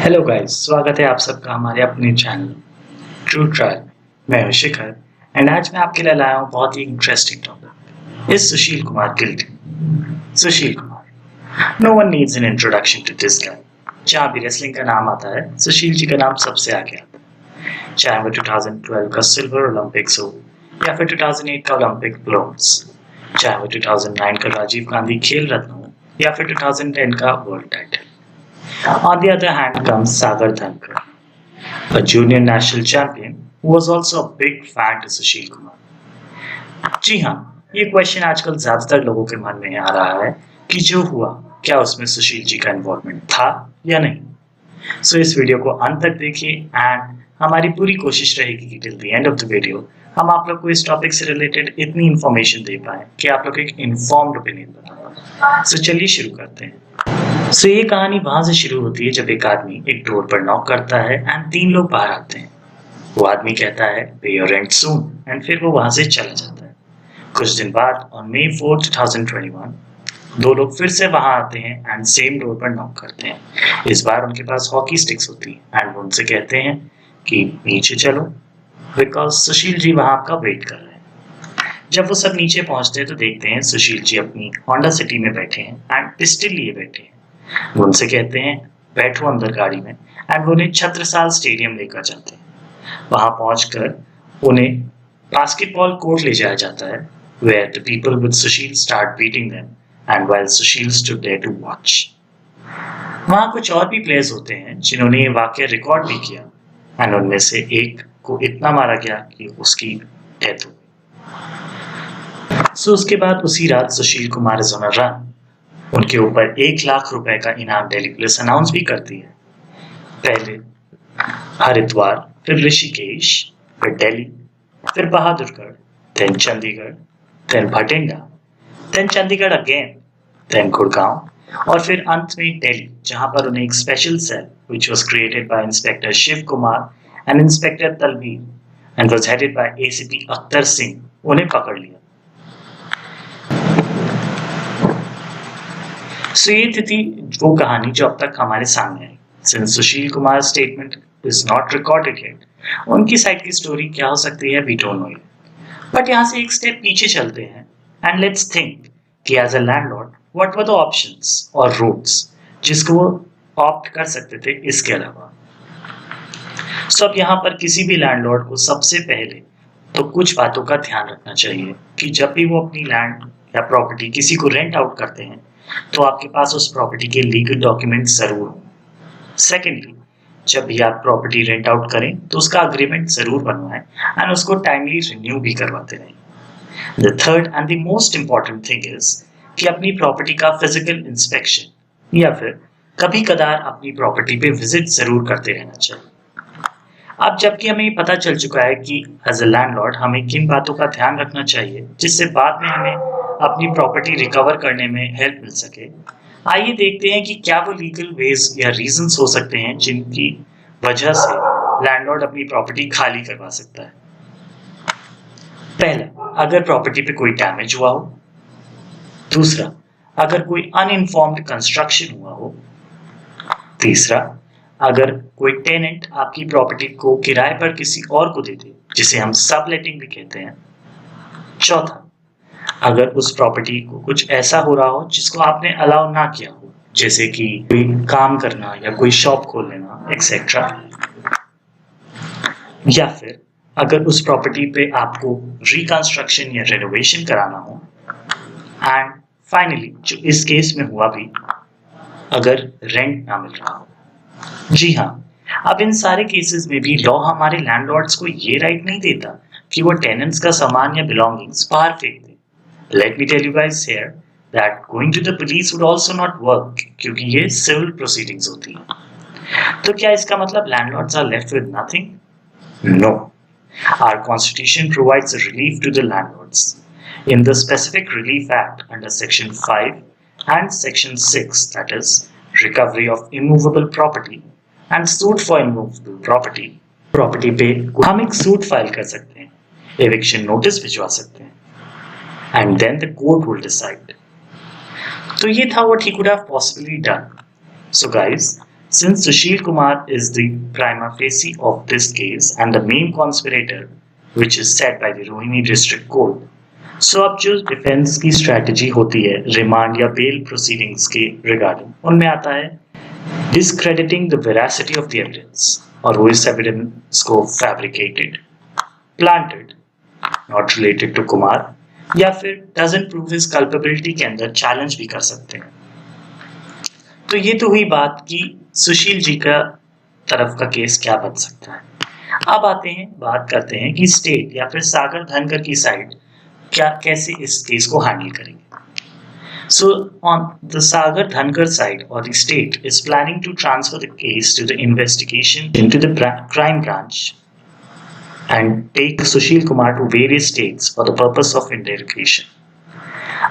Hello guys, स्वागत है आप सबका हमारे अपने चैनल ट्रू ट्रायल। मैं हूं शिखर एंड आज मैं आपके लिए लाया हूं बहुत ही इंटरेस्टिंग टॉपिक इस Sushil Kumar guilty. Sushil Kumar, no one needs an introduction to this guy. जहां भी रेसलिंग का नाम आता है सुशील जी का नाम सबसे आगे आता है, चाहे वो 2012 का सिल्वर ओलंपिक्स हो या फिर 2008 का ओलंपिक ब्रोंज, चाहे वो 2009 का राजीव गांधी खेल रत्न हो या फिर 2010 का world title. On the other hand comes Sagar Dhankar, a junior national champion who was also a big fan to Sushil Kumar. जी हाँ, ये क्वेश्चन आजकल ज्यादातर लोगों के मन में आ रहा है कि जो हुआ क्या उसमें सुशील जी का इन्वॉल्वमेंट था या नहीं। सो इस वीडियो को अंत तक देखिए एंड हमारी पूरी कोशिश रहेगी कि till the end of the video हम आप लोग को इस टॉपिक से रिलेटेड इतनी इंफॉर्मेशन दे पाए कि आप लोग एक इन्फॉर्म्ड ओपिनियन बना पाए। सो चलिए शुरू करते हैं। सो ये कहानी वहां से शुरू होती है जब एक आदमी एक डोर पर नॉक करता है एंड 3 लोग बाहर आते हैं। वो आदमी कहता है पे योर रेंट सून एंड फिर वो वहां से चला जाता है। कुछ दिन बाद ऑन May 4, 2021 2 लोग फिर से वहां आते हैं एंड सेम डोर पर नॉक करते हैं। इस बार उनके पास हॉकी स्टिक्स होती है एंड वो उनसे कहते हैं कि नीचे चलो बिकॉज सुशील जी वहां आपका वेट कर रहे हैं। जब वो सब नीचे पहुंचते हैं तो देखते हैं सुशील जी अपनी होंडा सिटी में बैठे हैं एंड पिस्टल लिए बैठे हैं। वो उनसे कहते हैं बैठो अंदर गाड़ी में एंड वो उन्हें छत्रसाल स्टेडियम लेकर जाते हैं। वहां पहुंचकर उन्हें बास्केटबॉल कोर्ट ले जाया जाता है where the people with Sushil start beating them and while Sushil stood there to watch. वहां कुछ और भी प्लेयर्स होते हैं जिन्होंने ये वाकया रिकॉर्ड भी किया एंड उनमें से एक को इतना मारा गया कि उसकी डेथ हो गई। सो उसके बाद उसी रात Sushil Kumar is on a run. उनके ऊपर 1 लाख रुपए का इनाम दिल्ली पुलिस अनाउंस भी करती है। पहले हरिद्वार, फिर ऋषिकेश, फिर दिल्ली, फिर Bahadurgarh, then Chandigarh, then Bathinda, then Chandigarh again, then Gurgaon और फिर अंत में दिल्ली, जहां पर उन्हें एक special cell which was created by inspector Shiv Kumar and inspector Talvir and was headed by ACP Akhtar Singh उन्हें पकड़ लिया। सो ये थी वो कहानी जो अब तक हमारे सामने आई। Since Sushil Kumar statement is not recorded yet, उनकी साइड की स्टोरी क्या हो सकती है we don't know yet. But यहाँ से एक स्टेप पीछे चलते हैं एंड लेट्स थिंक कि as a landlord what were the options और रूट्स जिसको वो ऑप्ट कर सकते थे इसके अलावा। सो अब यहाँ पर किसी भी लैंडलॉर्ड को सबसे पहले तो कुछ बातों का ध्यान रखना चाहिए कि जब भी वो अपनी लैंड या प्रॉपर्टी किसी को रेंट आउट करते हैं तो आपके पास उस प्रॉपर्टी के लीगल डॉक्यूमेंट जरूर हो। सेकेंडली, जब भी आप प्रॉपर्टी रेंट आउट करें तो उसका अग्रीमेंट जरूर बनवाएं एंड उसको टाइमली रिन्यू भी करवाते रहें। The third and the most important thing is कि अपनी प्रॉपर्टी का फिजिकल इंस्पेक्शन या फिर कभी कदार अपनी प्रॉपर्टी पे विजिट जरूर करते रहना चाहिए। अब जबकि हमें पता चल चुका है कि एज अ लैंडलॉर्ड हमें किन बातों का ध्यान रखना चाहिए जिससे बाद में हमें अपनी प्रॉपर्टी रिकवर करने में हेल्प मिल सके, आइए देखते हैं कि क्या वो लीगल वेज या रीजंस हो सकते हैं जिनकी वजह से लैंडलॉर्ड अपनी प्रॉपर्टी खाली करवा सकता है। पहला, अगर प्रॉपर्टी पे कोई डैमेज हुआ हो। दूसरा, अगर कोई अनइन्फॉर्म्ड कंस्ट्रक्शन हुआ हो। तीसरा, अगर कोई टेनेंट आपकी प्रॉपर्टी को किराए पर किसी और को दे दे जिसे हम सबलेटिंग भी कहते हैं। चौथा, अगर उस प्रॉपर्टी को कुछ ऐसा हो रहा हो जिसको आपने अलाउ ना किया हो, जैसे कि कोई काम करना या कोई शॉप खोल लेना एक्सेट्रा। या फिर अगर उस प्रॉपर्टी पे आपको रिकंस्ट्रक्शन या रेनोवेशन कराना हो। एंड फाइनली, जो इस केस में हुआ भी, अगर रेंट ना मिल रहा हो। जी हाँ, अब इन सारे केसेस में भी लॉ हमारे लैंडलॉर्ड्स को ये राइट नहीं देता कि वो टेनेंट्स का सामान या बिलोंगिंग्स बाहर फेंक दे। Let me tell you guys here that going to the police would also not work क्योंकि ये civil proceedings होती हैं। तो क्या इसका मतलब landlords are left with nothing? No. Our constitution provides a relief to the landlords. In the Specific Relief Act under Section 5 and Section 6, that is, Recovery of Immovable Property and Suit for Immovable Property, property पे हम एक suit file कर सकते हैं, eviction notice भिजवा सकते हैं and then the court will decide. तो ये था what he could have possibly done. So guys, Since Sushil Kumar is the prima facie of this case and the main conspirator, which is set by the Rohini District Court, सो अब जो defence की strategy होती है remand या bell proceedings के regarding उनमें आता है discrediting the veracity of the evidence और वो इस एविडेंस को fabricated planted not related to Kumar या फिर doesn't prove his culpability के अंदर चैलेंज भी कर सकते हैं। तो ये तो हुई बात कि सुशील जी का तरफ का केस क्या बन सकता है। अब आते हैं बात करते हैं कि स्टेट या फिर सागर धनगर की साइड क्या कैसे इस केस को हैंडल करेंगे। So on the Sagar Dhankar side or the state is planning to transfer the case to the investigation into the crime branch and take Sushil Kumar to various states for the purpose of interrogation.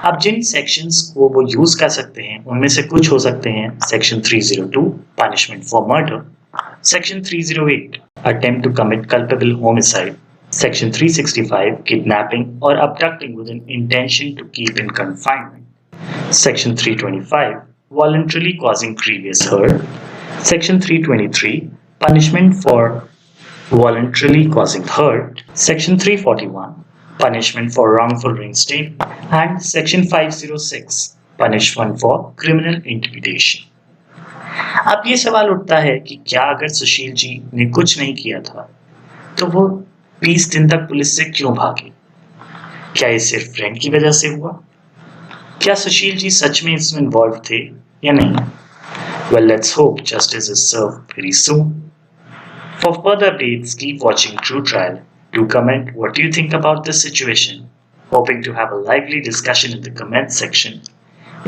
अब जिन sections को वो use कर सकते हैं उनमें से कुछ हो सकते हैं section 302 punishment for murder, section 308 attempt to commit culpable homicide, section 365 kidnapping और abducting with an intention to keep in confinement, section 325 voluntarily causing grievous hurt, section 323 punishment for voluntarily causing hurt, section 341 punishment for wrongful reinstatement and section 506 punishment for criminal intimidation. अब ये सवाल उठता है कि क्या अगर सुशील जी ने कुछ नहीं किया था तो वो 20 दिन तक पुलिस से क्यों भागे? क्या ये सिर्फ फ्रेंड की वजह से हुआ? क्या सुशील जी सच में इसमें इन्वॉल्व थे या नहीं? Well, let's hope justice is served very soon. For further updates, keep watching True Trial. Do comment what do you think about this situation. Hoping to have a lively discussion in the comment section.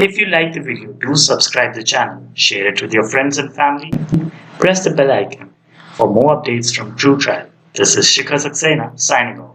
If you like the video, do subscribe the channel, share it with your friends and family, press the bell icon for more updates from True Trial. This is Shikhar Saxena signing off.